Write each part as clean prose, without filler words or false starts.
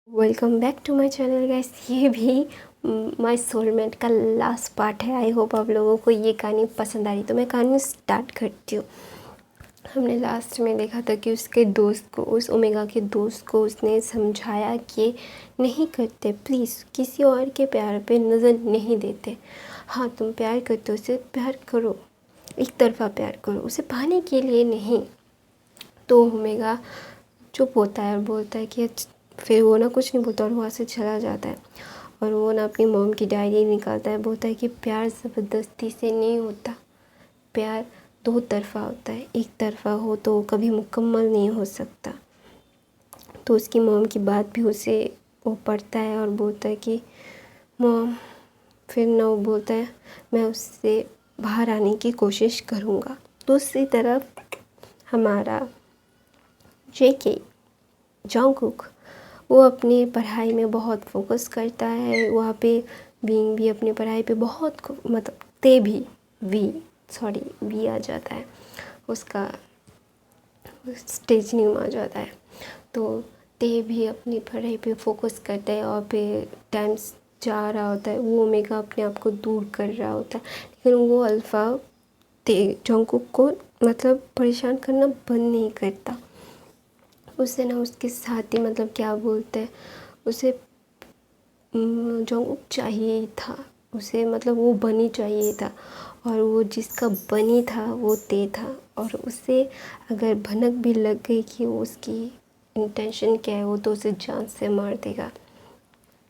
Welcome back to my channel guys. ये भी my soulmate का लास्ट पार्ट है। आई होप आप लोगों को ये कहानी पसंद आ रही। तो मैं कहानी स्टार्ट करती हूँ। हमने लास्ट में देखा था कि उसके दोस्त को, उस ओमेगा के दोस्त को उसने समझाया कि नहीं करते, प्लीज़ किसी और के प्यार पे नज़र नहीं देते। हाँ, तुम प्यार करते हो, उसे प्यार करो, एक तरफा प्यार करो, उसे पाने के लिए नहीं। तो ओमेगा चुप होता है और बोलता है कि फिर वो ना कुछ नहीं बोलता और वहाँ से चला जाता है। और वो ना अपनी मॉम की डायरी निकालता है, बोलता है कि प्यार ज़बरदस्ती से नहीं होता, प्यार दो तरफ़ा होता है, एक तरफ़ा हो तो वो कभी मुकम्मल नहीं हो सकता। तो उसकी मॉम की बात भी उसे वो पढ़ता है और बोलता है कि मॉम, फिर ना वो बोलता है मैं उससे बाहर आने की कोशिश करूँगा। दूसरी तरफ हमारा जेके जंगकुक, वो अपनी पढ़ाई में बहुत फोकस करता है। वहाँ पे बीइंग भी अपनी पढ़ाई पे बहुत मतलब ते भी वी आ जाता है, उसका स्टेज नेम आ जाता है। तो ते भी अपनी पढ़ाई पे फोकस करता है और फिर टाइम्स जा रहा होता है, वो ओमेगा अपने आप को दूर कर रहा होता है। लेकिन वो अल्फ़ा ते जंगकुक को मतलब परेशान करना बंद नहीं करता। उसे ना उसके साथ ही मतलब क्या बोलते हैं, उसे जंगकुक चाहिए ही था, उसे मतलब वो बनी चाहिए था। और वो जिसका बनी था वो ते था। और उसे अगर भनक भी लग गई कि उसकी इंटेंशन क्या है, वो तो उसे जान से मार देगा।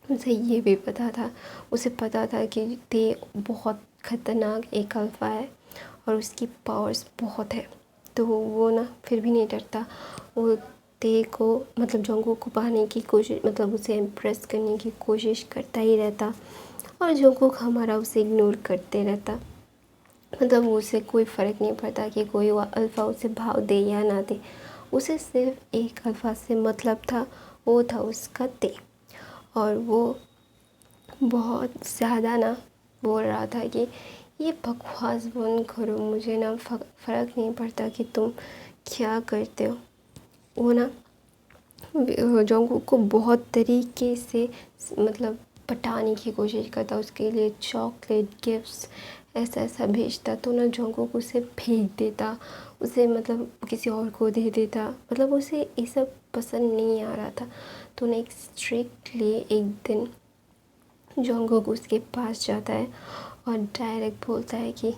उसे ये भी पता था, उसे पता था कि ते बहुत ख़तरनाक एक अल्फ़ा है और उसकी पावर्स बहुत है। तो वो ना फिर भी नहीं डरता। वो ते को मतलब जंगकुक को पाने की कोशिश, मतलब उसे इम्प्रेस करने की कोशिश करता ही रहता। और जंगकुक हमारा उसे इग्नोर करते रहता। मतलब उसे कोई फ़र्क नहीं पड़ता कि कोई अल्फ़ा उसे भाव दे या ना दे। उसे सिर्फ एक अल्फ़ा से मतलब था, वो था उसका ते। और वो बहुत ज़्यादा ना बोल रहा था कि ये बकवास बंद करो, मुझे ना फ़र्क नहीं पड़ता कि तुम क्या करते हो। वो ना जंगकुक को बहुत तरीके से मतलब पटाने की कोशिश करता, उसके लिए चॉकलेट गिफ्ट्स ऐसा ऐसा भेजता। तो ना जंगकुक उसे फेंक देता, उसे मतलब किसी और को दे देता। मतलब उसे ये सब पसंद नहीं आ रहा था। तो ना एक स्ट्रिक्टली एक दिन जंगकुक उसके पास जाता है और डायरेक्ट बोलता है कि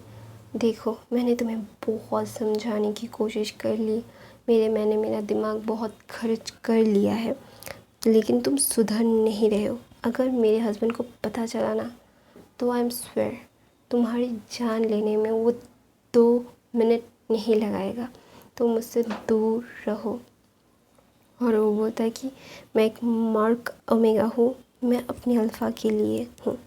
देखो, मैंने तुम्हें बहुत समझाने की कोशिश कर ली, मैंने मेरा दिमाग बहुत खर्च कर लिया है, लेकिन तुम सुधर नहीं रहे हो। अगर मेरे हस्बैंड को पता चला ना, तो आई एम स्वेयर तुम्हारी जान लेने में वो 2 मिनट नहीं लगाएगा। तुम मुझसे दूर रहो। और वो बोलता है कि मैं एक मार्क ओमेगा हूँ, मैं अपनी अल्फ़ा के लिए हूँ।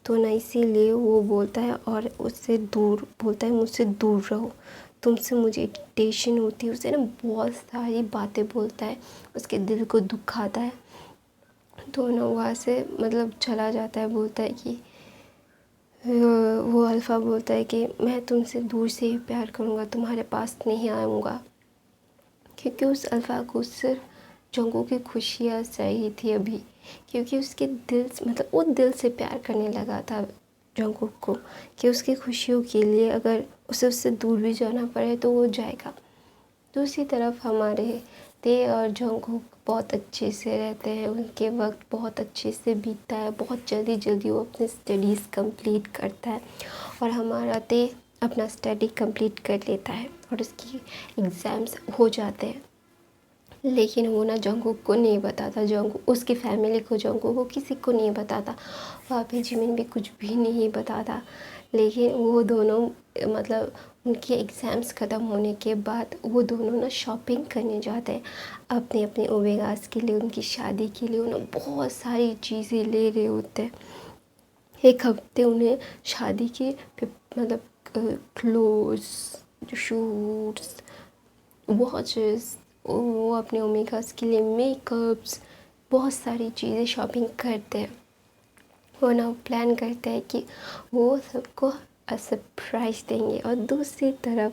तो ना इसीलिए वो बोलता है और उससे दूर बोलता है, मुझसे दूर रहो, तुमसे मुझे इरिटेशन होती है। उसे ना बहुत सारी बातें बोलता है, उसके दिल को दुखाता है। तो ना वहाँ से मतलब चला जाता है। बोलता है कि वो अल्फ़ा बोलता है कि मैं तुमसे दूर से ही प्यार करूँगा, तुम्हारे पास नहीं आऊँगा। क्योंकि उस अल्फ़ा को सिर्फ जंगकुक की खुशियाँ चाहिए थी अभी। क्योंकि उसके दिल से मतलब वो दिल से प्यार करने लगा था जंगकुक को, कि उसकी खुशियों के लिए अगर उसे उससे दूर भी जाना पड़े तो वो जाएगा। दूसरी तरफ हमारे ते और जंगकुक बहुत अच्छे से रहते हैं, उनके वक्त बहुत अच्छे से बीतता है, बहुत जल्दी जल्दी वो अपने स्टडीज़ कंप्लीट करता है। और हमारा ते अपना स्टडी कंप्लीट कर लेता है और उसकी एग्ज़ाम्स हो जाते हैं। लेकिन वो ना जंगकुक को नहीं बताता, जंगकुक उसकी फैमिली को, जंगकुक को किसी को नहीं बताता। वहाँ पे जिमिन भी कुछ भी नहीं बताता। लेकिन वो दोनों मतलब उनके एग्ज़ाम्स ख़त्म होने के बाद वो दोनों ना शॉपिंग करने जाते हैं अपने अपने ओमेगास के लिए, उनकी शादी के लिए। उन्हें बहुत सारी चीज़ें ले रहे होते हैं। एक हफ्ते उन्हें शादी के मतलब क्लोथ्स, शूट्स, वॉचेस, वो अपने ओमेगास के लिए मेकअप्स, बहुत सारी चीज़ें शॉपिंग करते हैं। वो ना प्लान करते हैं कि वो सबको सरप्राइज़ देंगे। और दूसरी तरफ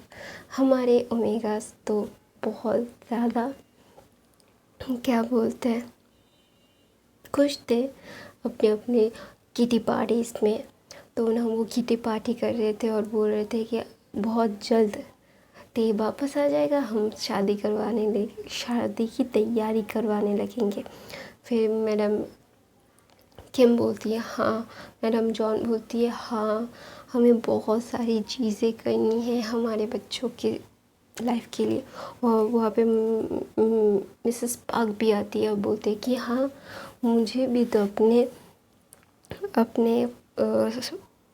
हमारे ओमेगास तो बहुत ज़्यादा क्या बोलते हैं, खुश थे अपने अपने किटी पार्टीज़ में। तो ना वो किटी पार्टी कर रहे थे और बोल रहे थे कि बहुत जल्द ते वापस आ जाएगा, हम शादी की तैयारी करवाने लगेंगे। फिर मैडम किम बोलती है हाँ, मैडम जॉन बोलती है हाँ, हमें बहुत सारी चीज़ें करनी है हमारे बच्चों के लाइफ के लिए। और वहाँ पे मिसेस पार्क भी आती है और बोलते हैं कि हाँ, मुझे भी तो अपने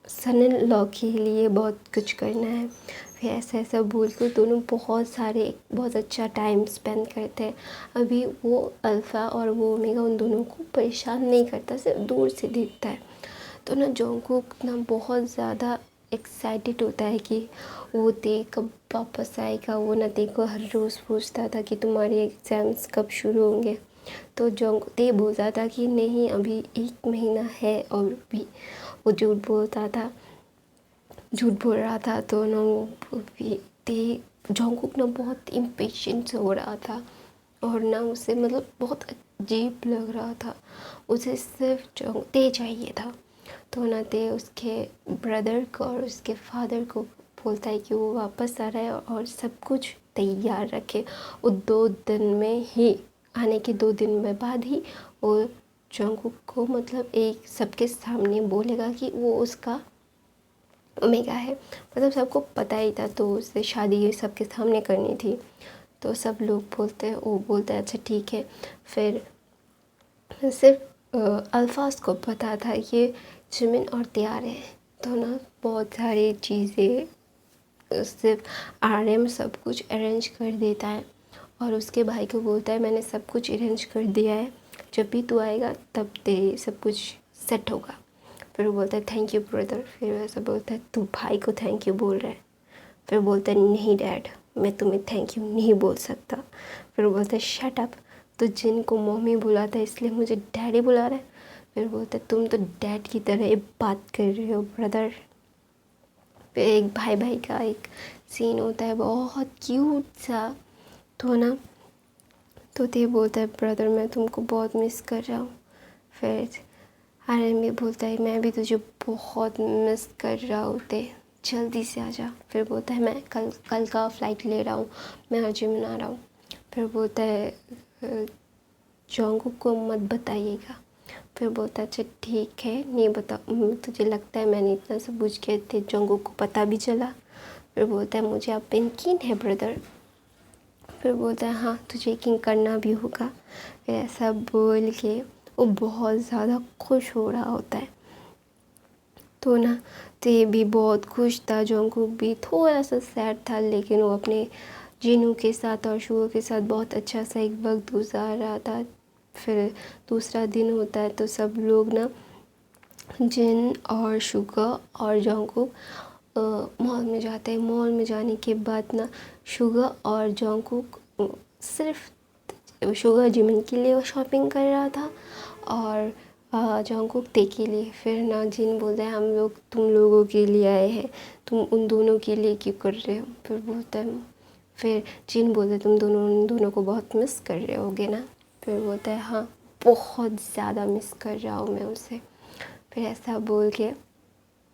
सन इन लॉ के लिए बहुत कुछ करना है। फिर ऐसा ऐसा बोल के दोनों बहुत अच्छा टाइम स्पेंड करते हैं। अभी वो अल्फ़ा और वो ओमेगा उन दोनों को परेशान नहीं करता, सिर्फ दूर से देखता है। तो ना जॉनकुक ना बहुत ज़्यादा एक्साइटेड होता है कि वो ते कब वापस आएगा। वो ना ते को हर रोज़ पूछता था कि तुम्हारे एग्ज़ाम्स कब शुरू होंगे। तो ते बोलता था कि नहीं, अभी 1 महीना है। और भी वो झूठ बोल रहा था। तो ना वो ते जॉनकुक ना बहुत इम्पेशेंट हो रहा था और ना उसे मतलब बहुत अजीब लग रहा था। उसे सिर्फ ते चाहिए था। तो ना ते उसके ब्रदर को और उसके फादर को बोलता है कि वो वापस आ रहा है और सब कुछ तैयार रखे। वो 2 दिन में ही आने के 2 दिन में बाद ही वो जॉनकुक को मतलब एक सबके सामने बोलेगा कि वो उसका ओमेगा है। मतलब सबको पता ही था, तो उससे शादी ये सबके सामने करनी थी। तो सब लोग वो बोलता है अच्छा ठीक है। फिर सिर्फ अल्फाज को पता था कि जिमिन और तैयार हैं। तो ना बहुत सारी चीज़ें सिर्फ आरएम सब कुछ अरेंज कर देता है और उसके भाई को बोलता है मैंने सब कुछ अरेंज कर दिया है, जब भी तू आएगा तब तेरे सब कुछ सेट होगा। फिर वो बोलता है थैंक यू ब्रदर। फिर वैसा बोलता है तू भाई को थैंक यू बोल रहा है। फिर बोलता है नहीं डैड, मैं तुम्हें थैंक यू नहीं बोल सकता। फिर वो बोलता है शट अप, तो जिनको मम्मी बुलाता है इसलिए मुझे डैडी बुला रहा है। फिर बोलता है तुम तो डैड की तरह ये बात कर रहे हो ब्रदर। फिर एक भाई भाई का एक सीन होता है बहुत क्यूट सा। तो ना तो ते बोलता है ब्रदर मैं तुमको बहुत मिस कर रहा हूँ। फिर आर्यन भी बोलता है मैं भी तुझे बहुत मिस कर रहा हूँ ते, जल्दी से आ जा। फिर बोलता है मैं कल का फ़्लाइट ले रहा हूँ, मैं आज में आ रहा हूँ। फिर बोलता है जॉन्गकुक को मत बताइएगा। फिर बोलता है अच्छा ठीक है नहीं बता, तुझे लगता है मैंने इतना सब पूछ के थे जॉन्गकुक को पता भी चला। फिर बोलता है मुझे आप पे यकीन है ब्रदर। फिर बोलता है हाँ तुझे यकीन करना भी होगा। फिर ऐसा बोल के वो बहुत ज़्यादा खुश हो रहा होता है। तो ना ते भी बहुत खुश था, जॉन्गकुक भी थोड़ा सा सैड था, लेकिन वो अपने जिनू के साथ और शुगो के साथ बहुत अच्छा सा एक वक्त गुजार रहा था। फिर दूसरा दिन होता है तो सब लोग ना जिन और शुगा और जॉन्गकुक मॉल में जाते हैं। मॉल में जाने के बाद ना शुगा और जॉन्गकुक सिर्फ शुगा जिमिन के लिए वो शॉपिंग कर रहा था और जॉन्गकुक ते के लिए। फिर ना जिन बोलता है हम लोग तुम लोगों के लिए आए हैं, तुम उन दोनों के लिए क्यों कर रहे हो। फिर बोलता है फिर जिन बोलते तुम उन दोनों को बहुत मिस कर रहे होगे ना। फिर बोलता है हाँ बहुत ज़्यादा मिस कर रहा हूँ मैं उसे। फिर ऐसा बोल के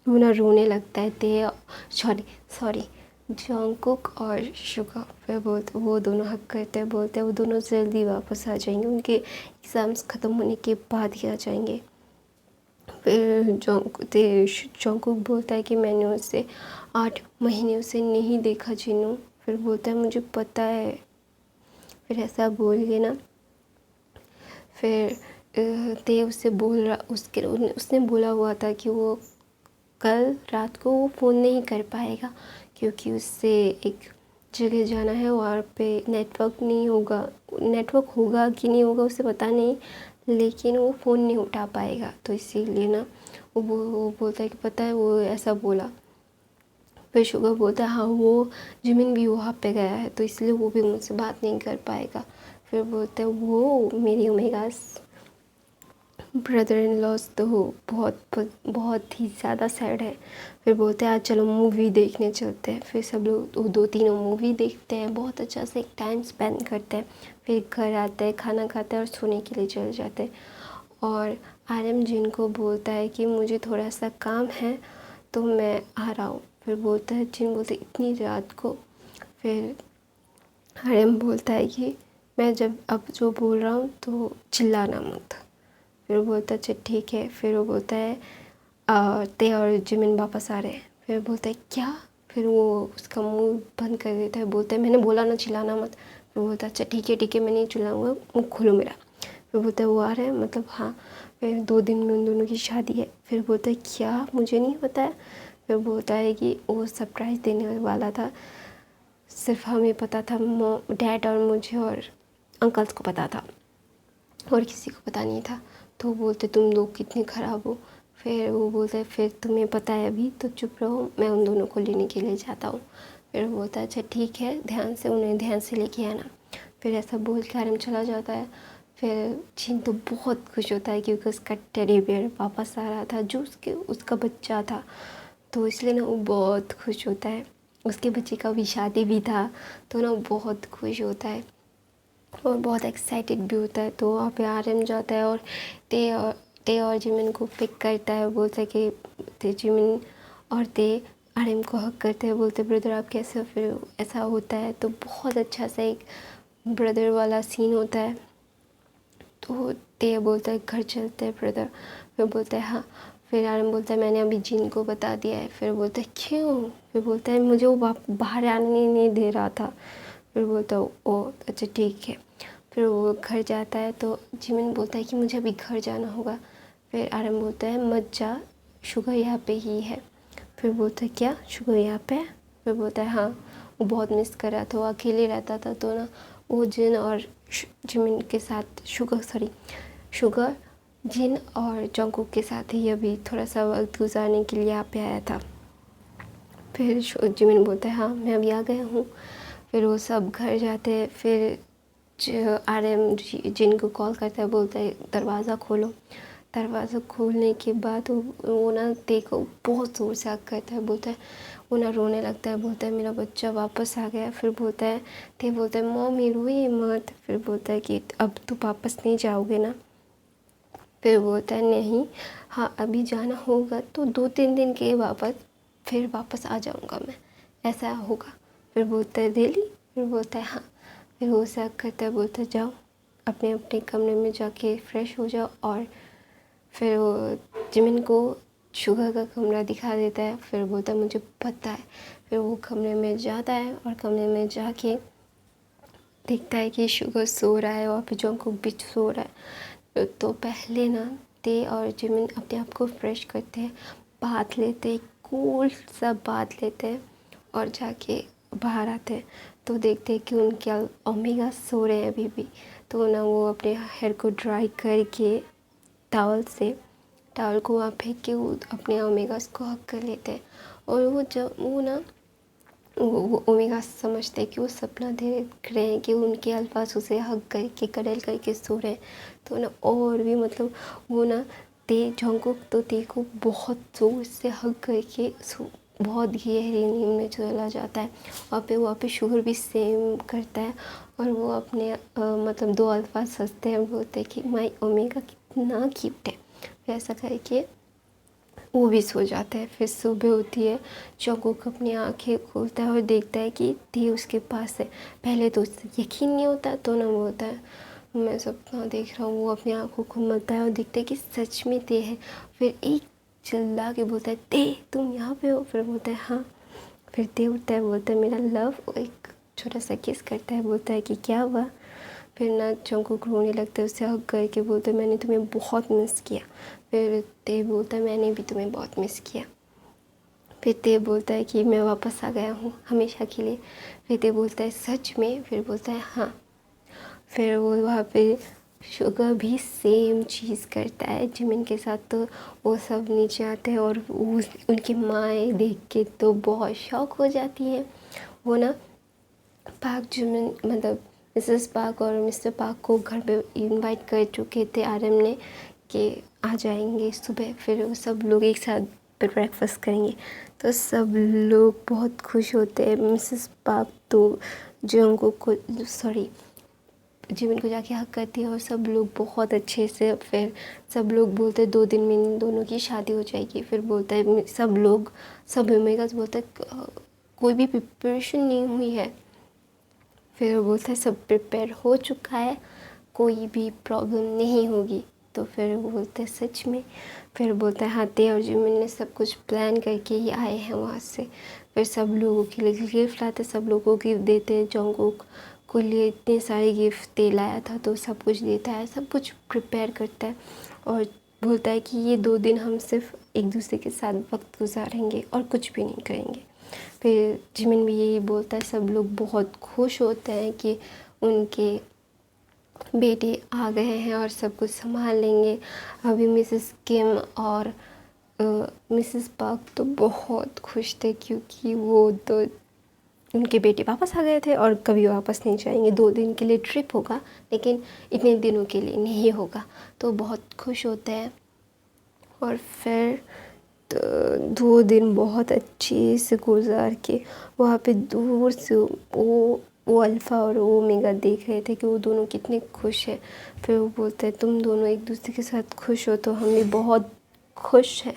वो ना रोने लगता है ते सॉरी जॉन्गकुक और शुगा। फिर वो दोनों हक करते हैं, बोलते हैं वो दोनों जल्दी वापस आ जाएंगे, उनके एग्ज़ाम्स ख़त्म होने के बाद ही आ जाएंगे। फिर जॉन्गकुक बोलता है कि मैंने उसे 8 महीने उसे नहीं देखा जिनू। फिर बोलता है मुझे पता है। फिर ऐसा बोल के ना फिर ते उससे बोल रहा उसने बोला हुआ था कि वो कल रात को वो फ़ोन नहीं कर पाएगा क्योंकि उससे एक जगह जाना है, वहाँ पे नेटवर्क नहीं होगा। नेटवर्क होगा कि नहीं होगा उसे पता नहीं, लेकिन वो फ़ोन नहीं उठा पाएगा। तो इसीलिए ना वो बोलता है कि पता है वो ऐसा बोला। फिर शुगर बोलता है हाँ वो जिमिन भी वहाँ पे गया है तो इसलिए वो भी मुझसे बात नहीं कर पाएगा। फिर बोलते हैं वो मेरी ओमेगास ब्रदर इन लॉस तो बहुत ही ज़्यादा सैड है। फिर बोलते हैं आज चलो मूवी देखने चलते हैं। फिर सब लोग 2-3 मूवी देखते हैं, बहुत अच्छा से एक टाइम स्पेंड करते हैं। फिर घर आते हैं, खाना खाते हैं और सोने के लिए चले जाते हैं। और आर्यन जिन को बोलता है कि मुझे थोड़ा सा काम है तो मैं आ रहा हूँ। फिर बोलता है, जिन बोलते इतनी रात को। फिर आर्यन बोलता है कि मैं जब अब जो बोल रहा हूँ तो चिल्लाना मत। फिर वो बोलता है अच्छा ठीक है। फिर वो बोलता है ते और जिमिन वापस आ रहे हैं। फिर बोलता है क्या? फिर वो उसका मुंह बंद कर देता है, बोलता है मैंने बोला ना चिल्लाना मत। फिर बोलता है अच्छा ठीक है मैं नहीं चिल्लाऊंगा, मुँह खोलो मेरा। फिर बोलता है वो आ रहा है, मतलब हाँ। फिर 2 दिन में उन दोनों की शादी है। फिर बोलता है क्या, मुझे नहीं पता है। फिर बोलता है कि वो सरप्राइज़ देने वाला था, सिर्फ हमें पता था, डैड और मुझे और अंकल्स को पता था और किसी को पता नहीं था। तो बोलते तुम लोग कितने ख़राब हो। फिर वो बोलता है फिर तुम्हें पता है अभी तो चुप रहो, मैं उन दोनों को लेने के लिए जाता हूँ। फिर वो बोलता है अच्छा ठीक है, उन्हें ध्यान से लेके आना। फिर ऐसा बोल के आर्यन चला जाता है। फिर जिन तो बहुत खुश होता है क्योंकि उसका टेडी बेयर वापस आ रहा था जो उसका बच्चा था, तो इसलिए ना वो बहुत खुश होता है। उसके बच्चे का भी शादी भी था, तो ना वो बहुत खुश होता है और बहुत एक्साइटेड भी होता है। तो वहाँ पे आर्यन जाता है और ते और जिमिन को पिक करता है। बोलता है कि जिमिन और ते आर्यन को हक करते हैं, बोलते ब्रदर आप कैसे हो। फिर ऐसा होता है तो बहुत अच्छा सा एक ब्रदर वाला सीन होता है। तो ते बोलता है घर चलते हैं ब्रदर। फिर बोलता है हाँ। फिर आर्यन बोलता है मैंने अभी जिन को बता दिया है। फिर बोलता है क्यों? फिर बोलता है मुझे वो बाहर आने नहीं दे रहा था। फिर बोलता है ओ अच्छा ठीक है। फिर वो घर जाता है तो जिमिन बोलता है कि मुझे अभी घर जाना होगा। फिर आर्यन बोलता है मत जा, शुगर यहाँ पे ही है। फिर बोलता है क्या शुगर यहाँ पे है? फिर बोलता है हाँ, वो बहुत मिस कर रहा था, वो अकेले रहता था तो ना वो जिन और जिमिन के साथ शुगर जिन और जंगकुक के साथ ही अभी थोड़ा सा वक्त गुजारने के लिए यहाँ पे आया था। फिर जिमिन बोलता है हाँ मैं अभी आ गया हूँ। फिर वो सब घर जाते हैं। फिर आर्यन जिन को कॉल करता है, बोलता है दरवाज़ा खोलो। दरवाज़ा खोलने के बाद वो ना ते को बहुत ज़ोर से हक करता है। बोलता है वो ना रोने लगता है, बोलता है मेरा बच्चा वापस आ गया। फिर बोलता है ते बोलता है मम्मी रोइए मत। फिर बोलता है कि अब तो वापस नहीं जाओगे ना। फिर बोलता है नहीं, हाँ अभी जाना होगा तो 2-3 दिन के फिर वापस आ जाऊँगा मैं, ऐसा होगा। फिर बोलता है रियली? फिर बोलता है हाँ। फिर वो ऐसा करता है, बोलता है जाओ अपने अपने कमरे में जाके फ्रेश हो जाओ। और फिर वो जिमिन को शुगर का कमरा दिखा देता है। फिर बोलता है मुझे पता है। फिर वो कमरे में जाता है और कमरे में जाके देखता है कि शुगर सो रहा है, वहाँ पे जंगकुक भी सो रहा है। तो पहले ना ते और जिमिन अपने आप को फ्रेश करते हैं, बाथ लेते हैं, कूल सा बाथ लेते हैं और जाके बाहर आते हैं तो देखते हैं कि उनके ओमेगा सो रहे हैं अभी भी। तो ना वो अपने हेयर को ड्राई करके टावल को वहाँ फेंक के वो अपने ओमेगास को हक कर लेते हैं। और वो जब वो ना वो ओमेगा समझते हैं कि वो सपना देख रहे हैं कि उनके अल्फाज उसे हग करके कडल करके सो रहे हैं। तो ना और भी मतलब वो ना जंगकुक तो ते को बहुत जोर से हग करके बहुत गहरी नींद में चला जाता है। वहाँ पे शुगर भी सेम करता है और वो अपने मतलब 2 अल्फाज हंसते हैं, बोलते हैं कि माई ओमेगा कितना क्यूट है। फिर ऐसा करके वो भी सो जाता है। फिर सुबह होती है, जंगकुक अपनी आंखें खोलता है और देखता है कि ते उसके पास है। पहले तो उसे यकीन नहीं होता तो ना बोलता है मैं सपना देख रहा हूँ। वो अपनी आंखों को मलता है और देखता है कि सच में ते है। फिर एक चिल्ला के बोलता है ते तुम यहाँ पे हो? फिर बोलता है हाँ। फिर ते उठता है, बोलता है मेरा लव, एक छोटा सा किस करता है, बोलता है कि क्या हुआ। फिर ना जंगकुक रोने लगता है, उससे हग करके बोलता है मैंने तुम्हें बहुत मिस किया। फिर ते बोलता है मैंने भी तुम्हें बहुत मिस किया। फिर ते बोलता है कि मैं वापस आ गया हूँ हमेशा के लिए। फिर ते बोलता है सच में? फिर बोलता है हाँ। फिर वो वहाँ पे शुगर भी सेम चीज़ करता है जिमिन के साथ। तो वो सब नीचे आते हैं और उनकी माएँ देख के तो बहुत शॉक हो जाती हैं। वो ना पार्क जिमिन मतलब मिसेस पार्क और मिस्टर पार्क को घर पे इनवाइट कर चुके थे आर्यन ने कि आ जाएंगे सुबह। फिर वो सब लोग एक साथ ब्रेकफास्ट करेंगे तो सब लोग बहुत खुश होते हैं। मिसेस पार्क तो जंगकुक को जिमिन को जाके हक करती है और सब लोग बहुत अच्छे से, फिर सब लोग बोलते हैं 2 दिन में इन दोनों की शादी हो जाएगी। फिर बोलता है सब ओमेगा से बोलता है कोई भी प्रिपरेशन नहीं हुई है। फिर वो बोलता है सब प्रिपेयर हो चुका है, कोई भी प्रॉब्लम नहीं होगी। तो फिर वो बोलते हैं सच में। फिर बोलता है हाँ, ते और जिमिन ने सब कुछ प्लान करके ही आए हैं वहाँ से। फिर सब लोगों के लिए गिफ्ट लाते, सब लोगों को गिफ्ट देते हैं। जंगकुक को लिए इतने सारे गिफ्ट ते लाया था तो सब कुछ देता है, सब कुछ प्रिपेयर करता है और बोलता है कि ये 2 दिन हम सिर्फ एक दूसरे के साथ वक्त गुजारेंगे और कुछ भी नहीं करेंगे। फिर जिमिन भी यही बोलता है। सब लोग बहुत खुश होते हैं कि उनके बेटे आ गए हैं और सब कुछ संभाल लेंगे। अभी मिसेस किम और मिसेस पार्क तो बहुत खुश थे क्योंकि वो तो उनके बेटे वापस आ गए थे और कभी वापस नहीं जाएंगे। 2 दिन के लिए ट्रिप होगा लेकिन इतने दिनों के लिए नहीं होगा, तो बहुत खुश होते हैं। और फिर तो 2 दिन बहुत अच्छे से गुजार के वहाँ पे दूर से वो अल्फ़ा और ओमेगा देख रहे थे कि वो दोनों कितने खुश हैं। फिर वो बोलते हैं तुम दोनों एक दूसरे के साथ खुश हो तो हम भी बहुत खुश हैं,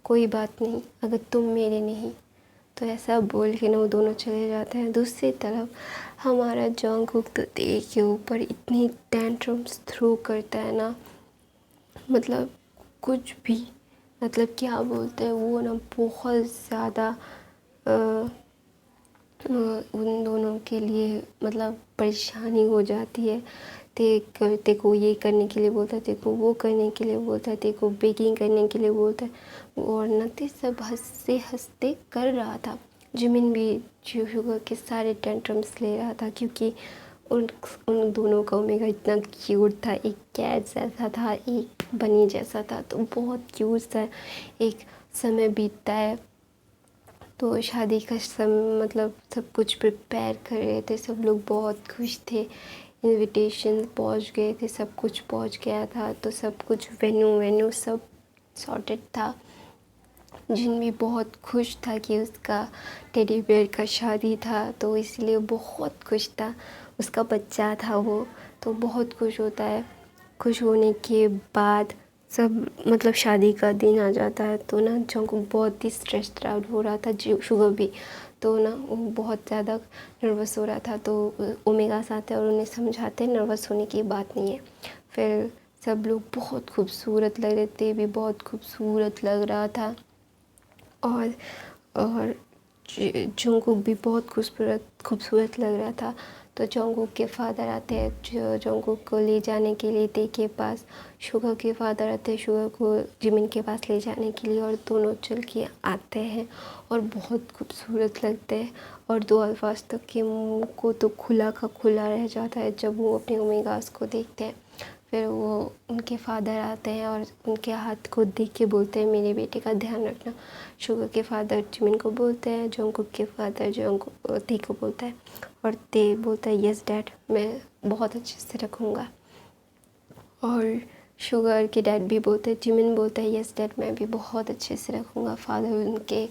कोई बात नहीं अगर तुम मेरे नहीं। तो ऐसा बोल के ना वो दोनों चले जाते हैं। दूसरी तरफ हमारा जंगकुक तो ते के ऊपर इतनी टेंट्रम्स थ्रो करता है ना, मतलब कुछ भी, मतलब क्या बोलते हैं वो ना बहुत ज़्यादा उन दोनों के लिए मतलब परेशानी हो जाती है। ते को ये करने के लिए बोलता है, ते को वो करने के लिए बोलता है, ते को बेकिंग करने के लिए बोलता है। और नती सब हंसते हंसते कर रहा था। जिमिन भी शुगर के सारे टेंट्रम्स ले रहा था क्योंकि उन दोनों का ओमेगा इतना क्यूट था, एक कैट जैसा था, एक बनी जैसा था, तो बहुत क्यूट सा एक समय बीतता है। तो शादी का समय मतलब सब कुछ प्रिपेयर कर रहे थे, सब लोग बहुत खुश थे, इनविटेशन पहुंच गए थे, सब कुछ पहुंच गया था, तो सब कुछ वेन्यू सब सॉर्टेड था। जिन भी बहुत खुश था कि उसका टेडी बेयर का शादी था, तो इसलिए बहुत खुश था। उसका बच्चा था वो, तो बहुत खुश होता है। खुश होने के बाद सब मतलब शादी का दिन आ जाता है तो ना जंगकुक बहुत ही स्ट्रेस्ड आउट हो रहा था, शुगर भी तो ना वो बहुत ज़्यादा नर्वस हो रहा था। तो ओमेगास आते हैं और उन्हें समझाते हैं नर्वस होने की बात नहीं है। फिर सब लोग बहुत खूबसूरत लग रहे थे, भी बहुत खूबसूरत लग रहा था और जंगकुक भी बहुत खूबसूरत लग रहा था। तो जंगकुक के फादर आते हैं जंगकुक को ले जाने के लिए ते के पास, शुगर के फादर आते हैं शुगर को जिमिन के पास ले जाने के लिए, और दोनों चल के आते हैं और बहुत खूबसूरत लगते हैं। और 2 अल्फाज तक के मुंह को तो खुला का खुला रह जाता है जब वो अपने ओमेगास को देखते हैं। फिर वो उनके फादर आते हैं और उनके हाथ को देख के बोलते हैं मेरे बेटे का ध्यान रखना। शुगर के फादर जिमिन को बोलते हैं, जंगकुक के फादर ते को बोलता है, और ते बोलता है यस डैड, मैं बहुत अच्छे से रखूँगा। और शुगर के डैड भी बोलते हैं, जिमिन बोलता है यस डैड, मैं भी बहुत अच्छे से रखूँगा। फादर उनके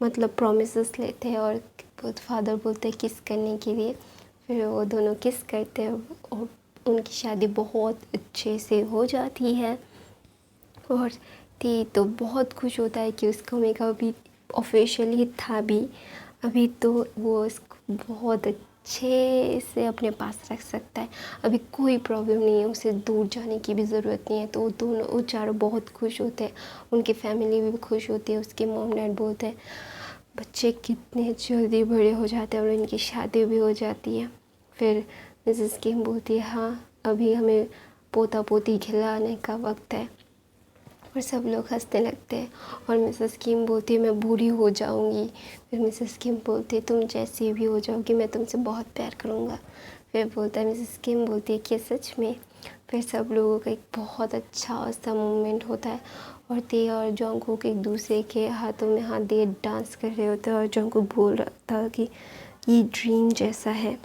मतलब प्रॉमिसेस लेते हैं और फादर बोलते हैं किस करने के लिए। फिर वो दोनों किस करते हैं और उनकी शादी बहुत अच्छे से हो जाती है। और ती तो बहुत खुश होता है कि उसका ओमेगा अभी ऑफिशियली था भी, अभी तो वो इसको बहुत अच्छे से अपने पास रख सकता है, अभी कोई प्रॉब्लम नहीं है, उसे दूर जाने की भी ज़रूरत नहीं है। तो वो चारों बहुत खुश होते हैं, उनकी फैमिली भी खुश होती है। उसके मॉम डैड बोलते हैं बच्चे कितने जल्दी बड़े हो जाते हैं और इनकी शादी भी हो जाती है। फिर मिसेस किम बोलती है हाँ, अभी हमें पोता पोती खिलाने का वक्त है। और सब लोग हंसने लगते हैं और मिसेस किम बोलती है मैं बूढ़ी हो जाऊंगी। फिर मिसेस किम बोलती है तुम जैसी भी हो जाओगी मैं तुमसे बहुत प्यार करूँगा। फिर बोलता है मिसेस किम बोलती है कि सच में। फिर सब लोगों का एक बहुत अच्छा सा मोमेंट होता है और ते और जंगकुक एक दूसरे के हाथों में हाथ दिए डांस कर रहे होते हैं और जंगकुक बोल रहा था कि ये ड्रीम जैसा है।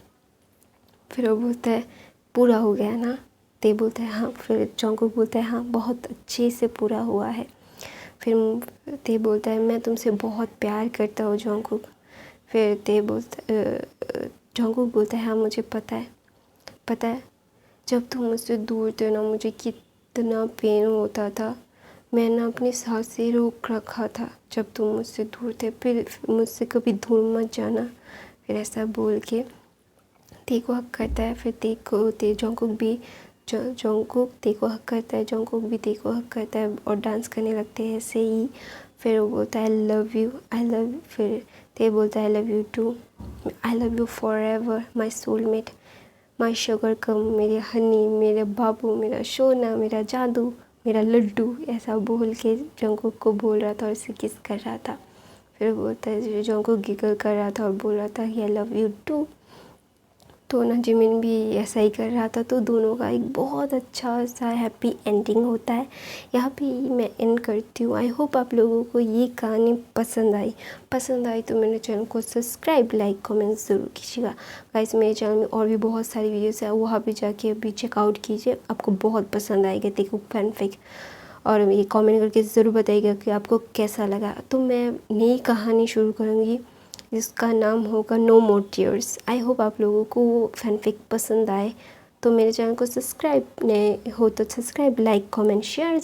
फिर वो बोलता है पूरा हो गया ना, ते बोलता है हाँ। फिर जंगकुक बोलता है हाँ बहुत अच्छे से पूरा हुआ है। फिर ते बोलता है मैं तुमसे बहुत प्यार करता हूँ जंगकुक। फिर जंगकुक बोलता है हाँ मुझे पता है जब तुम मुझसे दूर थे ना मुझे कितना पेन होता था। मैंने अपनी सांसें रोक रखा था जब तुम मुझसे दूर थे। फिर मुझसे कभी दूर मत जाना, फिर ऐसा बोल के तेको हक करता है। फिर जंगकुक भी जंगकुक तेको हक करता है, जंगकुक भी तेको हक करता है और डांस करने लगते हैं ऐसे ही। फिर वो बोलता है I love you, I love. फिर ते बोलता है I love you too, I love you forever my soulmate, my sugar कम, मेरे हनी, मेरे बाबू, मेरा सोना, मेरा जादू, मेरा लड्डू, ऐसा बोल के जंगकुक को बोल रहा था और उसे किस कर रहा था। फिर बोलता है जंगकुक गिगल कर रहा था और बोल रहा था कि आई लव यू टू। तो ना जिमिन भी ऐसा ही कर रहा था। तो दोनों का एक बहुत अच्छा सा हैप्पी एंडिंग होता है। यहाँ पे ही मैं एंड करती हूँ। आई होप आप लोगों को ये कहानी पसंद आई तो मेरे चैनल को सब्सक्राइब, लाइक, कमेंट ज़रूर कीजिएगा। गाइस मेरे चैनल में और भी बहुत सारी वीडियोस है, वहाँ पे जाके अभी चेकआउट कीजिए, आपको बहुत पसंद आएगा देखो फैनफिक। और ये कमेंट करके ज़रूर बताइएगा कि आपको कैसा लगा। तो मैं नई कहानी शुरू करूँगी जिसका नाम होगा no more tears. I hope आप लोगों को वो फैनफिक पसंद आए। तो मेरे चैनल को सब्सक्राइब नहीं हो तो सब्सक्राइब, लाइक, कमेंट, शेयर